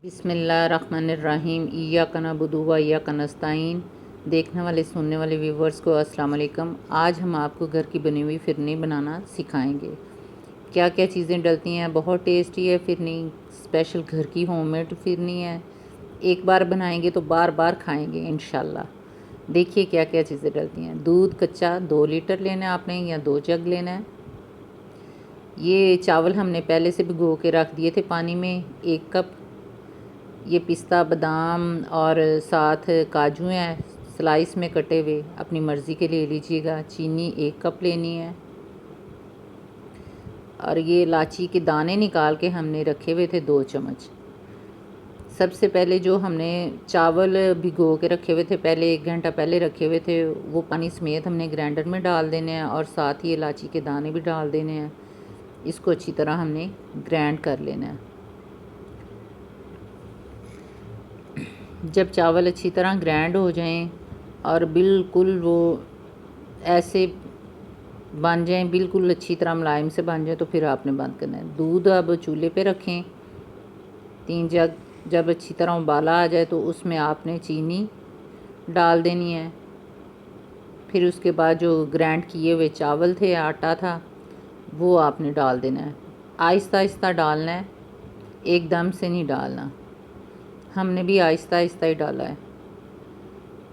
बिस्मिल्लाहिर्रहमानिर्रहीम। इय्याका नअबुदु व इय्याका नस्तईन। देखने वाले सुनने वाले व्यूवर्स को अस्सलाम वालेकुम। आज हम आपको घर की बनी हुई फिरनी बनाना सिखाएंगे। क्या क्या चीज़ें डलती हैं। बहुत टेस्टी है फिरनी, स्पेशल घर की होममेड फिरनी है। एक बार बनाएंगे तो बार बार खाएंगे इंशाल्लाह। देखिए क्या क्या चीज़ें डलती हैं। दूध कच्चा 2 लीटर लेना है आपने, या 2 जग लेना है। ये चावल हमने पहले से भिगो के रख दिए थे पानी में, 1 कप। ये पिस्ता बादाम और साथ काजू हैं स्लाइस में कटे हुए, अपनी मर्ज़ी के ले लीजिएगा। चीनी 1 कप लेनी है। और ये इलायची के दाने निकाल के हमने रखे हुए थे 2 चम्मच। सबसे पहले जो हमने चावल भिगो के रखे हुए थे, पहले 1 घंटा पहले रखे हुए थे, वो पानी समेत हमने ग्राइंडर में डाल देने हैं और साथ ही इलायची के दाने भी डाल देने हैं। इसको अच्छी तरह हमने ग्राइंड कर लेना है। जब चावल अच्छी तरह ग्राइंड हो जाएं और बिल्कुल वो ऐसे बन जाएं, बिल्कुल अच्छी तरह मुलायम से बन जाए, तो फिर आपने बंद करना है। दूध अब चूल्हे पे रखें 3 जग। जब अच्छी तरह उबाला आ जाए तो उसमें आपने चीनी डाल देनी है। फिर उसके बाद जो ग्राइंड किए हुए चावल थे, आटा था, वो आपने डाल देना है। आहिस्ता आहिस्ता डालना है, एकदम से नहीं डालना। हमने भी आहिस्ता आहिस्ता ही डाला है।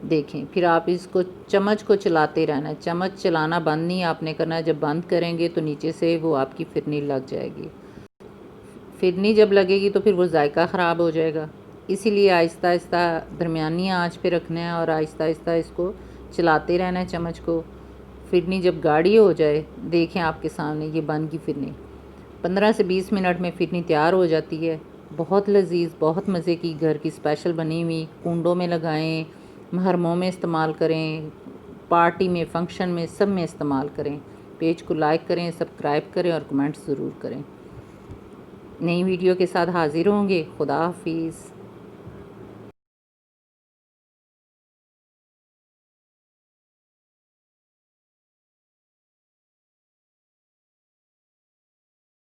देखें, फिर आप इसको चम्मच को चलाते रहना है। चम्मच चलाना बंद नहीं आपने करना है। जब बंद करेंगे तो नीचे से वो आपकी फिरनी लग जाएगी। फिरनी जब लगेगी तो फिर वो जायका ख़राब हो जाएगा। इसीलिए आहिस्ता आहिस्ता दरमियानी आंच पे रखना है और आहिस्ता आहिस्ता इसको चलाते रहना है चम्मच को। फिरनी जब गाढ़ी हो जाए, देखें आपके सामने ये बन गई फिरनी। 15 से 20 मिनट में फिरनी तैयार हो जाती है। बहुत लजीज, बहुत मज़े की, घर की स्पेशल बनी हुई। कुंडों में लगाएं, महरमों में इस्तेमाल करें, पार्टी में, फंक्शन में, सब में इस्तेमाल करें। पेज को लाइक करें, सब्सक्राइब करें और कमेंट्स ज़रूर करें। नई वीडियो के साथ हाज़िर होंगे। खुदा हाफिज़।